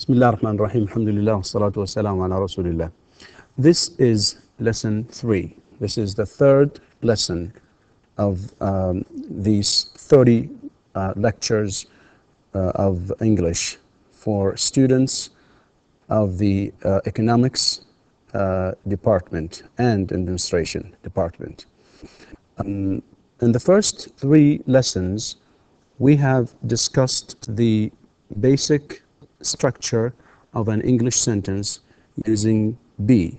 بسم الله الرحمن الرحيم الحمد لله والصلاة والسلام على رسول الله. This is lesson 3. This is the third lesson of these 30 lectures of English for students of the economics department and administration department. In the first 3 lessons, we have discussed the basic structure of an English sentence using be.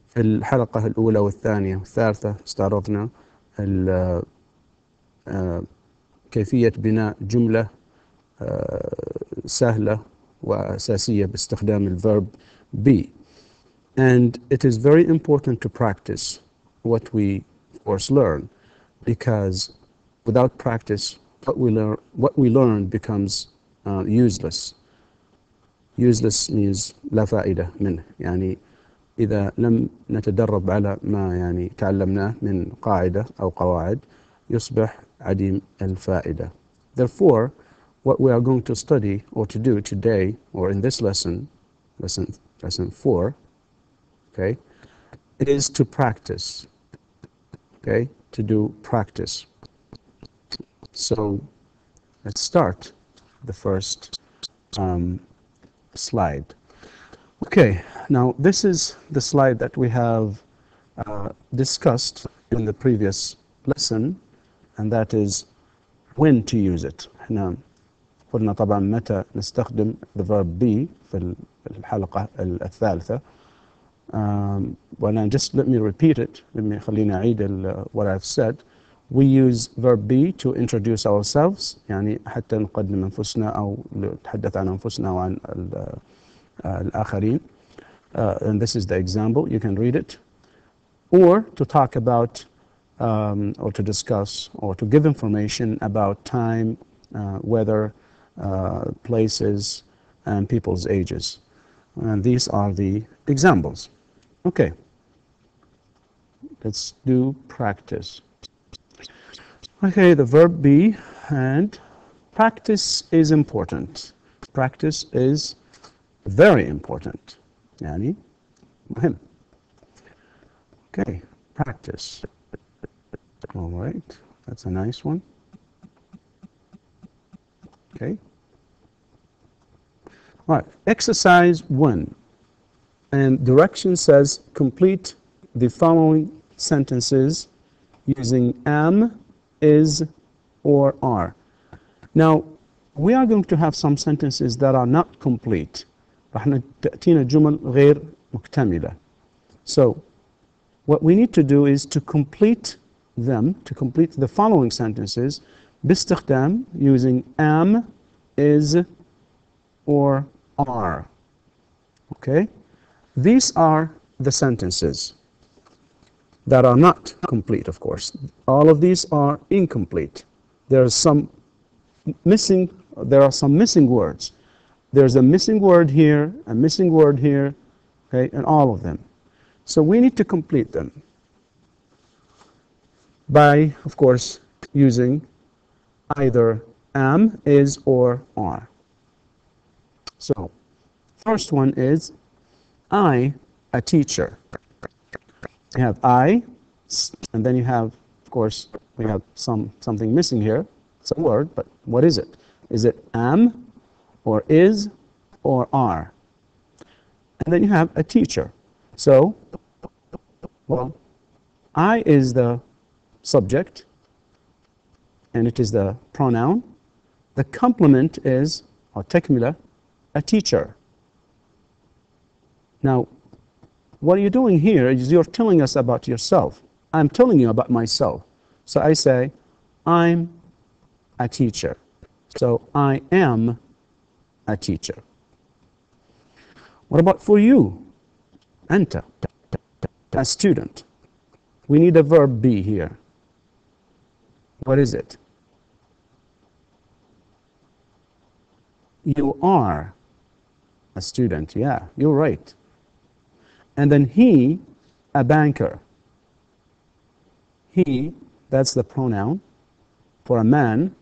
في الحلقة الأولى والثانية والثالثة استعرضنا كيفية بناء جملة سهلة وأساسية باستخدام الverb be. And it is very important to practice what we of course learn, because without practice what we learn becomes useless. Useless means لا فائدة منه، يعني إذا لم نتدرب على ما يعني تعلمناه من قاعدة أو قواعد يصبح عديم الفائدة. Therefore, what we are going to study or to do today or in this lesson 4, okay, is to practice, okay, to do practice. So let's start the first slide. Okay, now this is the slide that we have discussed in the previous lesson, and that is when to use it. احنا قلنا طبعا متى نستخدم the verb be في الحلقة الثالثة. Well, just let me repeat it. خليني أعيد what I've said. We use verb be to introduce ourselves، يعني حتى نقدم أنفسنا أو نتحدث عن أنفسنا وعن الآخرين. And this is the example. You can read it. Or to talk about or to discuss or to give information about time, weather, places, and people's ages. And these are the examples. Okay. Let's do practice. Okay, the verb be, and practice is important. Practice is very important. يعني مهم. Okay, practice. All right, that's a nice one. Okay. All right, exercise 1. And direction says complete the following sentences using am, is, or are. Now, we are going to have some sentences that are not complete. راح تأتينا جمل غير مكتملة. So, what we need to do is to complete them, to complete the following sentences باستخدام using am, is, or are. Okay? These are the sentences that are not complete, of course. All of these are incomplete. There are some missing words. There's a missing word here, a missing word here, okay, and all of them. So we need to complete them by, of course, using either am, is, or are. So, first one is I, a teacher. You have I, and then you have, of course, we have something missing here. It's a word, but what is it? Is it am, or is, or are? And then you have a teacher. So, well, I is the subject, and it is the pronoun. The complement is, or tekmila, a teacher. Now, what you're doing here is you're telling us about yourself. I'm telling you about myself. So I say, I'm a teacher. So I am a teacher. What about for you? أنت, a student. We need a verb be here. What is it? You are a student. Yeah, you're right. And then he, a banker. He, that's the pronoun for a man.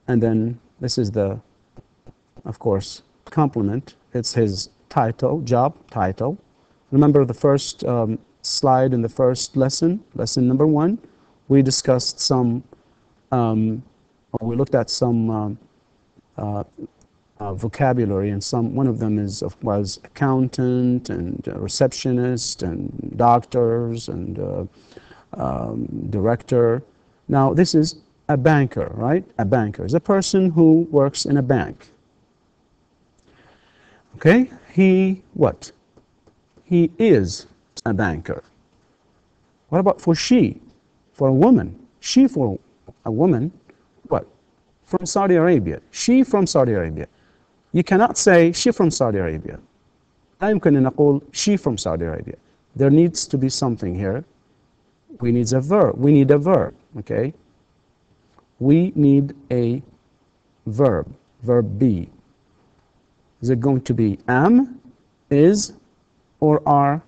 And then this is the, of course, complement. It's his title, job title. Remember the first slide in the first lesson, lesson number 1, we discussed some, we looked at some vocabulary, and one of them was accountant and receptionist and doctors and director. Now this is a banker, right? A banker is a person who works in a bank. Okay, he what? He is a banker. What about for she? For a woman. She for a woman, what? From Saudi Arabia. She from Saudi Arabia. You cannot say she from Saudi Arabia. لا يمكن أن نقول she from Saudi Arabia. There needs to be something here. We need a verb, okay? We need a verb, verb be. Is it going to be am, is, or are?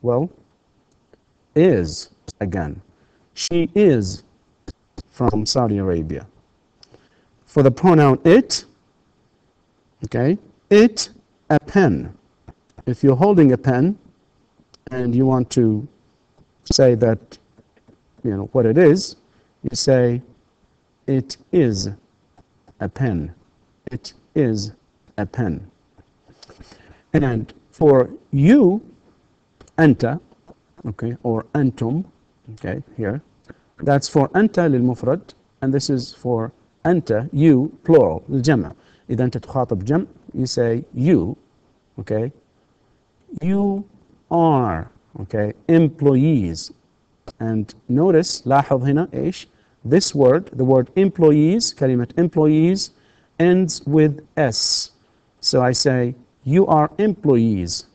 Well, is again. She is from Saudi Arabia. For the pronoun it, okay, it, a pen. If you're holding a pen and you want to say that, you know, what it is, you say it is a pen. It is a pen. And for you, anta, okay, or antum, okay, here, that's for anta للمفرد, and this is for anta, you, plural, الجمع. إذا أنت تخاطب جمع, you say you, okay, you are, okay, employees. And notice, لاحظ هنا إيش? This word, the word employees, كلمة employees, ends with S. So I say, you are employees.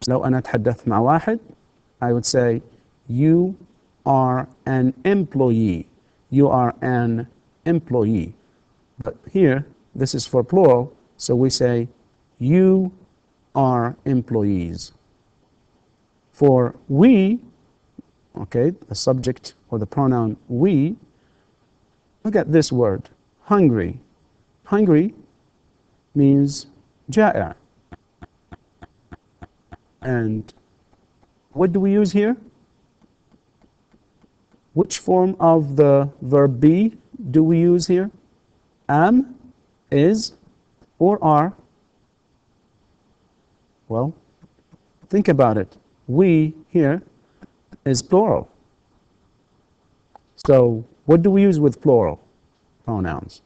لو أنا أتحدث مع واحد, I would say, you are an employee. You are an employee. But here, this is for plural, so we say, you are employees. For we, okay, the subject or the pronoun we, look at this word, hungry. Hungry means جائع. And what do we use here? Which form of the verb be do we use here? Am, is, or are? Well, think about it. We here is plural. So what do we use with plural pronouns?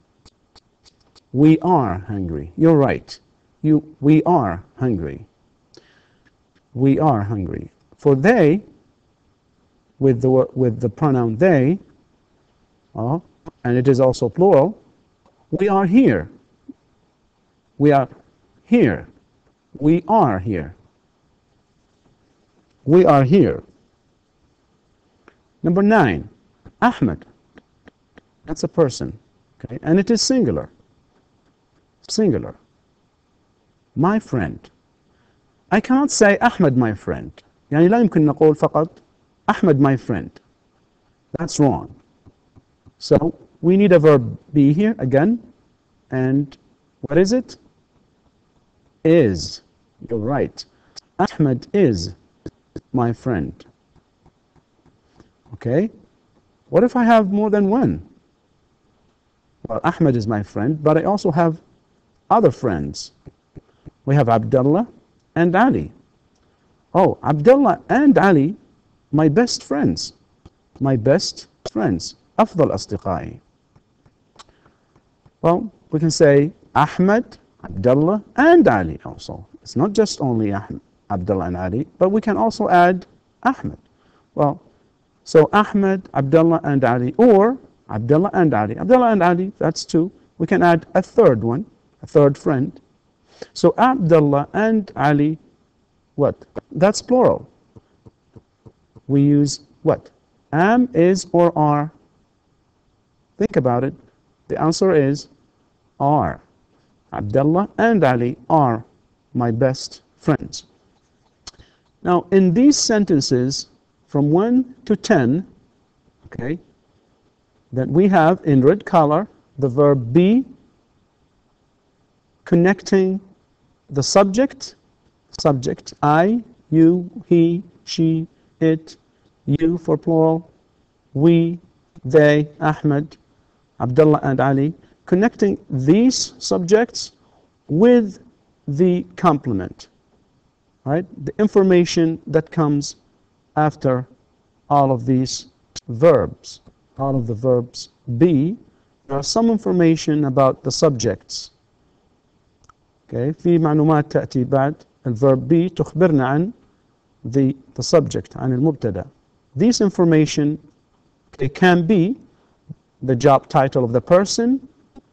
We are hungry. You're right. We are hungry. We are hungry. For they, with the pronoun they, and it is also plural, we are here. We are here. We are here. We are here. Number 9, Ahmed. That's a person, okay, and it is singular. Singular. My friend. I cannot say Ahmed my friend. يعني لا يمكن نقول فقط Ahmed my friend. That's wrong. So we need a verb be here again. And what is it? Is. You're right. Ahmed is my friend. Okay. What if I have more than one? Well, Ahmed is my friend, but I also have other friends. We have Abdullah and Ali. Oh, Abdullah and Ali, my best friends. My best friends. أفضل أصدقائي. Well, we can say Ahmed, Abdullah, and Ali also. It's not just only Abdullah and Ali, but we can also add Ahmed. Well, so Ahmed, Abdullah, and Ali, or Abdullah and Ali. Abdullah and Ali, that's two. We can add a third one, a third friend. So Abdullah and Ali, what? That's plural. We use what? Am, is, or are. Think about it. The answer is are. Abdullah and Ali are my best friends. Now, in these sentences, from 1 to 10, okay, that we have in red color the verb be, connecting the subject, I, you, he, she, it, you for plural, we, they, Ahmed, Abdullah and Ali, connecting these subjects with the complement, right? The information that comes after all of these verbs, all of the verbs be, there are some information about the subjects. Okay, في معلومات تأتي بعد الverb be تخبرنا عن the subject, عن المبتدأ. This information, it can be the job title of the person,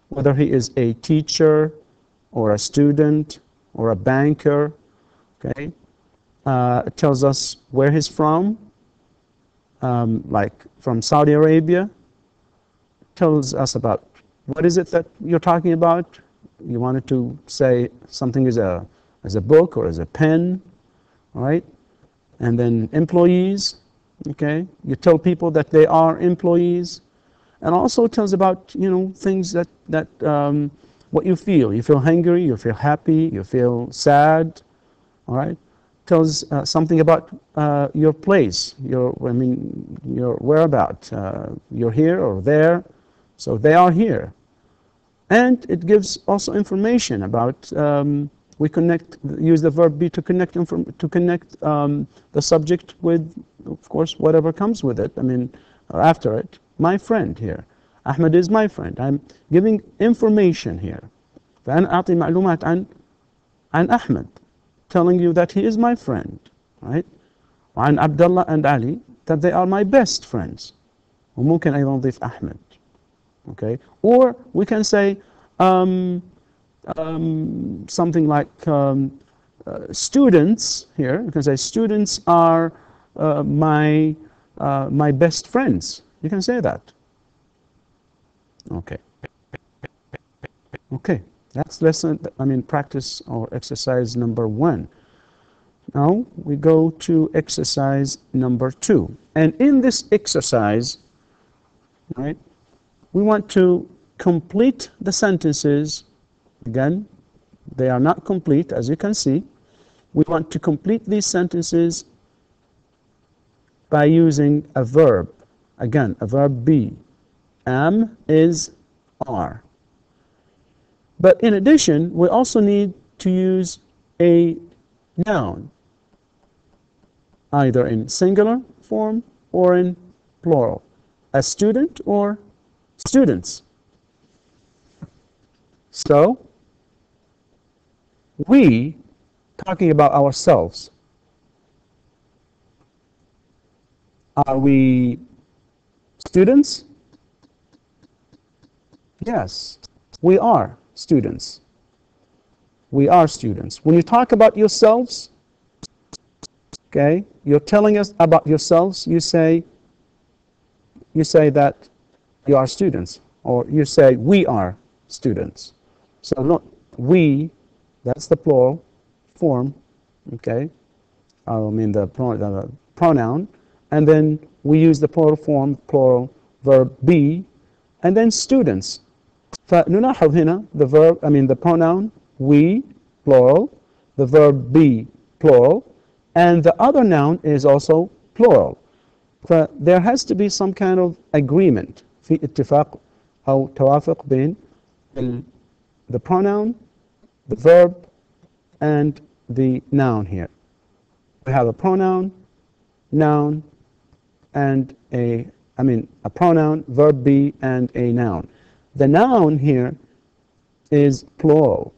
whether he is a teacher or a student or a banker. Okay, it tells us where he's from, like from Saudi Arabia. Tells us about what is it that you're talking about. You wanted to say something as a book or as a pen, right? And then employees. Okay, you tell people that they are employees, and also tells about, you know, things that what you feel. You feel hungry, you feel happy, you feel sad. All right, tells something about your place, your whereabout. You're here or there, so they are here, and it gives also information about. We use the verb be to connect the subject with, of course, whatever comes with it. I mean, after it, my friend here. Ahmed is my friend. I'm giving information here. فأنا أعطي معلومات عن أحمد, telling you that he is my friend, right? وعن Abdullah and Ali, that they are my best friends. وممكن أيضا نضيف أحمد. Okay? Or we can say something like students here. You can say students are my best friends. You can say that. Okay. Okay. That's practice or exercise number 1. Now we go to exercise number 2. And in this exercise, right, we want to complete the sentences. Again, they are not complete, as you can see. We want to complete these sentences by using a verb. Again, a verb be. Am, is, are. But in addition, we also need to use a noun, either in singular form or in plural. A student or students. So, we, talking about ourselves, are we students? Yes, we are students. We are students. When you talk about yourselves, okay, you're telling us about yourselves, you say that you are students, or you say we are students. So not we, that's the plural form, okay? I mean the pronoun, and then we use the plural form, plural verb be, and then students. فنلاحظ هنا the pronoun we, plural, the verb be, plural, and the other noun is also plural. There has to be some kind of agreement, في اتفاق أو توافق بين the pronoun, the verb, and the noun here. We have a pronoun, noun, and a pronoun, verb be, and a noun. The noun here is plural,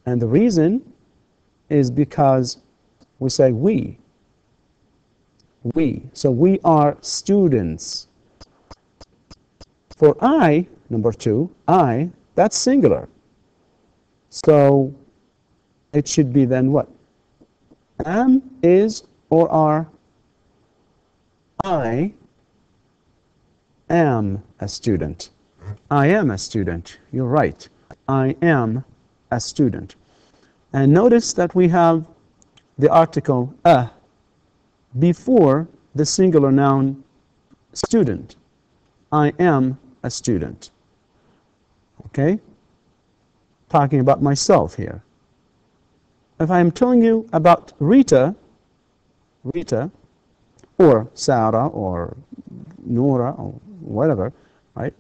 and the reason is because we say we. So we are students. For I, number 2, I, that's singular. So it should be then what? Am, is, or are. I am a student. I am a student. You're right. I am a student. And notice that we have the article a before the singular noun student. I am a student. Okay? talking about myself here. If I am telling you about Rita, or Sarah, or Nora, or whatever, right?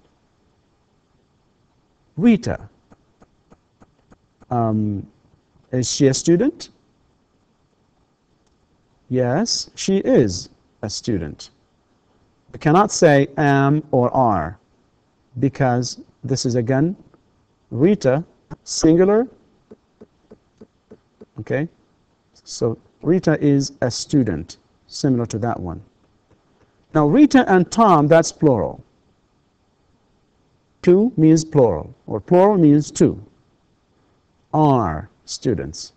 Rita, is she a student? Yes, she is a student. We cannot say am or are, because this is again Rita, singular. Okay, so Rita is a student, similar to that one. Now Rita and Tom, that's plural. Two means plural, or plural means two. Are students.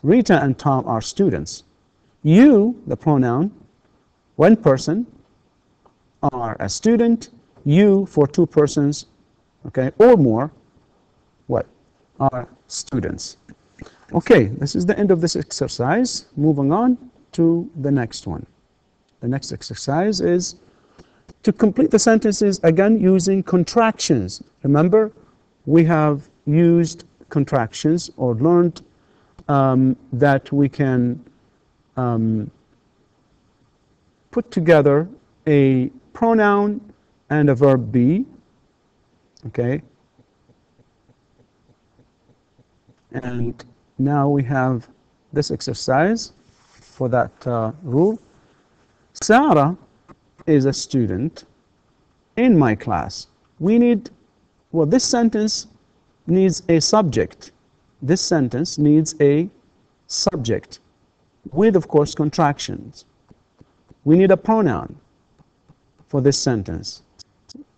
Rita and Tom are students. You, the pronoun, one person, are a student. You, for two persons, okay, or more, what? Are students. Okay, this is the end of this exercise. Moving on to the next one. The next exercise is to complete the sentences again using contractions. Remember, we have used contractions or learned that we can put together a pronoun and a verb be, okay? And now we have this exercise for that rule. Sarah is a student in my class. We need, well, this sentence needs a subject. This sentence needs a subject with, of course, contractions. We need a pronoun for this sentence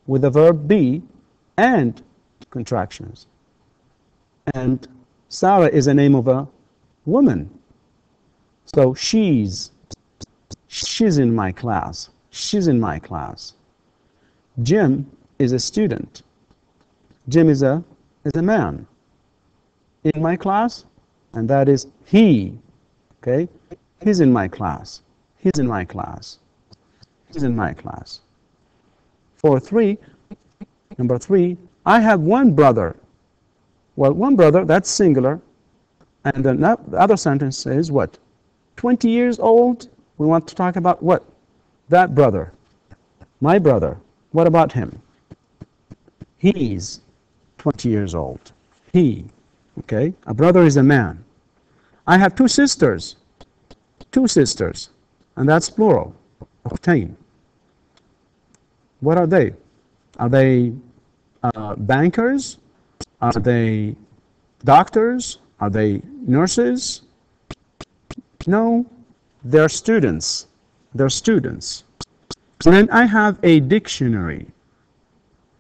with the verb be and contractions. And Sarah is a name of a woman. So she's in my class. She's in my class. Jim is a student. Jim is a man in my class, and that is he. Okay? He's in my class. He's in my class. He's in my class. Number three, I have one brother. Well, one brother, that's singular. And then the other sentence is what? 20 years old. We want to talk about what? That brother. My brother. What about him? He's 20 years old. He. Okay? A brother is a man. I have two sisters. Two sisters. And that's plural. Ukhtayn. What are they? Are they bankers? Are they doctors? Are they nurses? No, they're students. They're students. And then I have a dictionary.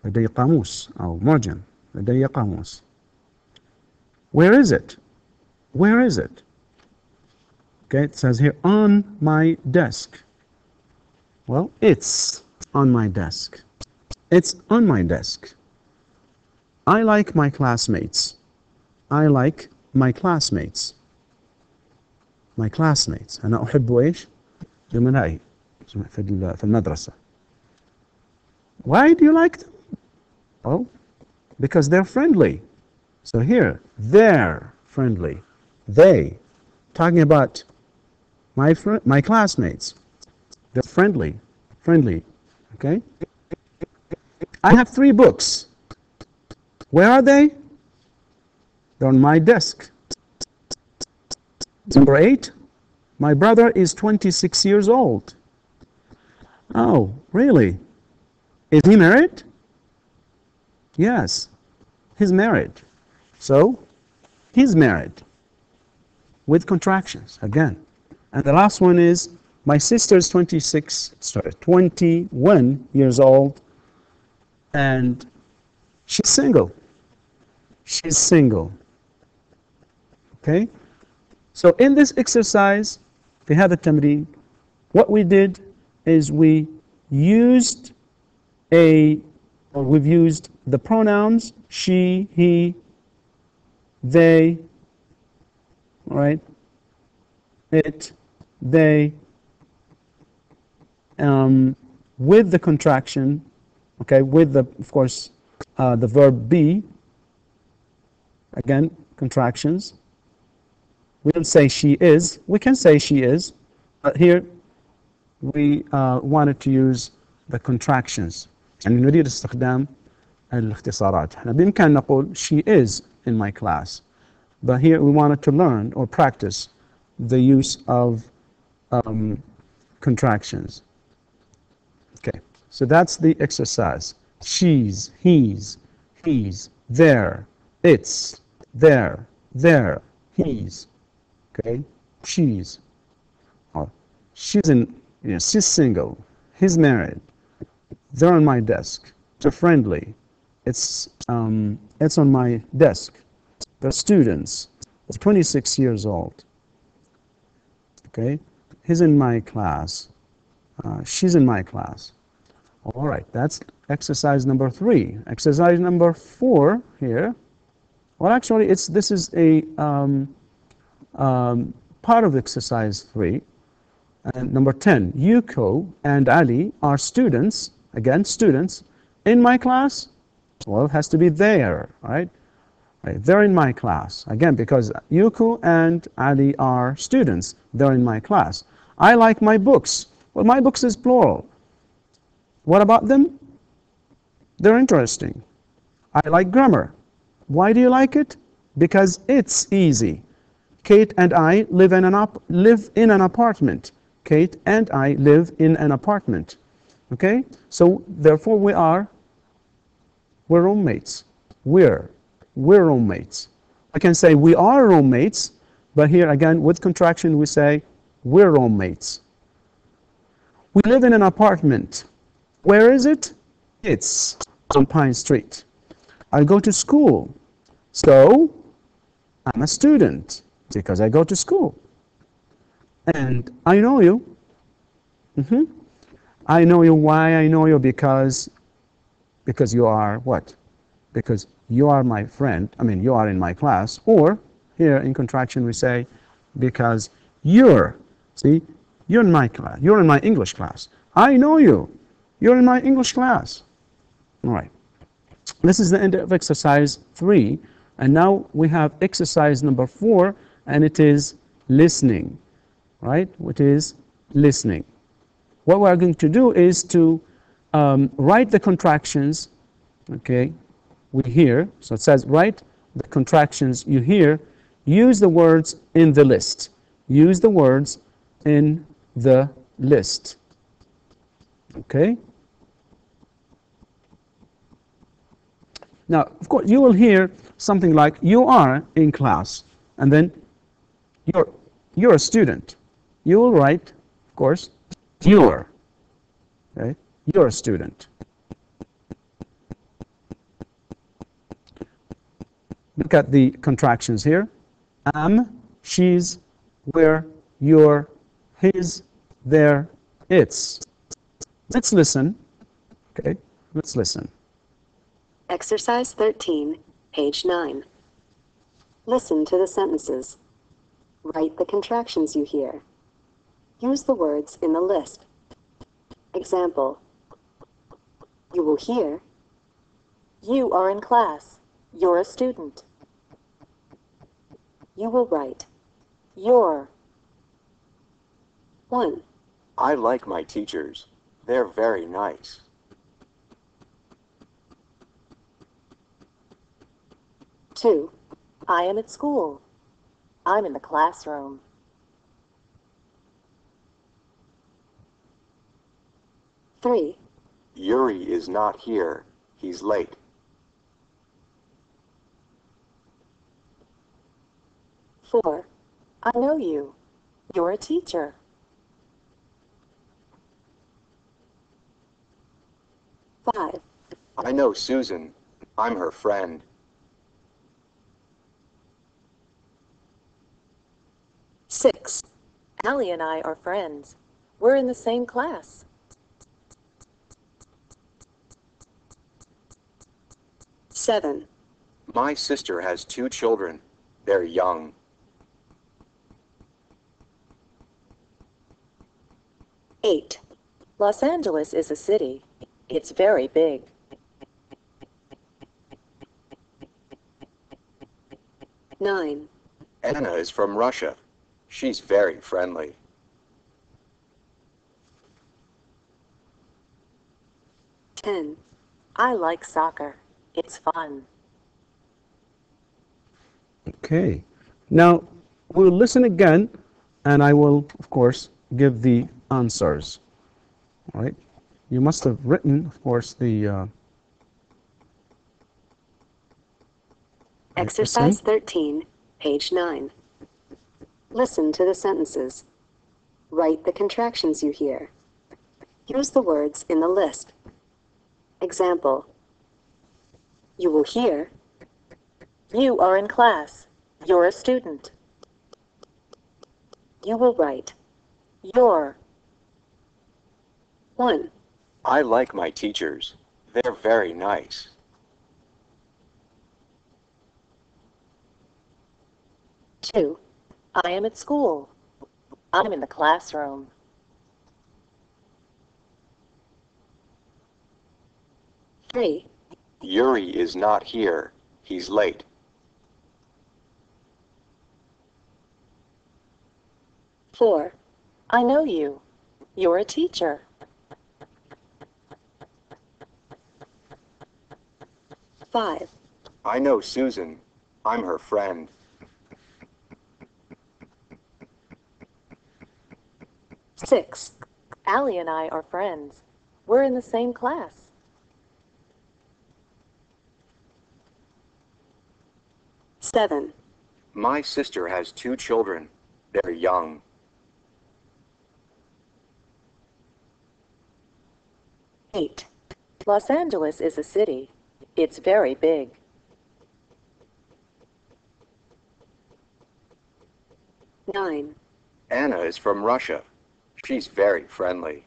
لدي قاموس أو معجم. لدي قاموس. Where is it? Where is it? Okay, it says here, on my desk. Well, it's on my desk. It's on my desk. I like my classmates. I like my classmates. My classmates. أنا أحب إيش؟ زملائي في المدرسة. Why do you like them? Oh, because they're friendly. So here, they're friendly. They, talking about my classmates. They're friendly. Friendly. Okay? I have 3 books. Where are they? They're on my desk. Number 8, my brother is 26 years old. Oh, really? Is he married? Yes, he's married. So, he's married. With contractions, again. And the last one is, my sister is 21 years old, and she's single. She's single. Okay? So in this exercise, في هذا التمرين, what we did is we've used the pronouns she, he, they, right? It, they, with the contraction, okay, with the, of course, the verb be, Again, contractions. We don't say she is. We can say she is, but here we wanted to use the contractions. يعني نريد استخدام الاختصارات. احنا بإمكان نقول she is in my class, but here we wanted to learn or practice the use of contractions. Okay, so that's the exercise. She's, he's, there, it's, there, he's. Okay, she's. Oh, she's she's single. He's married. They're on my desk. They're friendly. It's on my desk. They're students. They're 26 years old. Okay, he's in my class. She's in my class. All right, that's exercise number 3. Exercise number 4 here. Well, actually, this is a part of exercise 3. And number 10, Yuko and Ali are students, again, students, in my class. Well, it has to be there, right? They're in my class. Again, because Yuko and Ali are students, they're in my class. I like my books. Well, my books is plural. What about them? They're interesting. I like grammar. Why do you like it? Because it's easy. Kate and I live in an apartment. Kate and I live in an apartment. Okay? So therefore we're roommates. We're roommates. I can say we are roommates, but here again with contraction we say we're roommates. We live in an apartment. Where is it? It's on Pine Street. I go to school. So I'm a student because I go to school. And I know you. I know you. Why I know you? Because you are what? Because you are my friend. I mean, you are in my class. Or here in contraction we say because you're. See, you're in my class. You're in my English class. I know you. You're in my English class. All right. This is the end of exercise 3. And now we have exercise number 4, and it is listening. Right? It is listening. What we're going to do is to write the contractions. Okay, we hear. So it says write the contractions you hear. Use the words in the list. Use the words in the list. Okay. Now, of course, you will hear something like you are in class, and then you're a student. You will write, of course, you're. Okay? You're a student. Look at the contractions here. Am, she's, we're, you're, his, their, its. Let's listen. Okay, let's listen. Exercise 13, page 9. Listen to the sentences. Write the contractions you hear. Use the words in the list. Example. You will hear, you are in class, you're a student. You will write, you're. 1. I like my teachers. They're very nice. 2. I am at school. I'm in the classroom. 3. Yuri is not here. He's late. 4. I know you. You're a teacher. 5. I know Susan. I'm her friend. 6. Allie and I are friends. We're in the same class. 7. My sister has 2 children. They're young. 8. Los Angeles is a city. It's very big. 9, Anna is from Russia. She's very friendly. 10, I like soccer. It's fun. Okay. Now, we'll listen again, and I will, of course, give the answers. All right? You must have written, of course, the... Exercise 13, page 9. Listen to the sentences. Write the contractions you hear. Use the words in the list. Example. You will hear, you are in class. You're a student. You will write, your. 1, I like my teachers. They're very nice. 2, I am at school. I'm in the classroom. 3, Yuri is not here. He's late. 4, I know you. You're a teacher. 5, I know Susan. I'm her friend. 6, Allie and I are friends. We're in the same class. 7, My sister has 2 children. They're young. 8, Los Angeles is a city. It's very big. 9, Anna is from Russia. She's very friendly.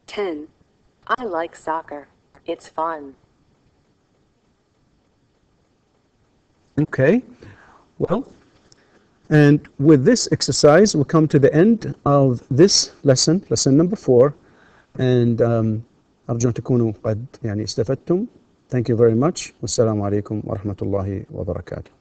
10, I like soccer. It's fun. Okay. Well, and with this exercise, we'll come to the end of this lesson number 4. And أرجو أن تكونوا قد استفدتم. Thank you very much. والسلام عليكم ورحمة الله وبركاته.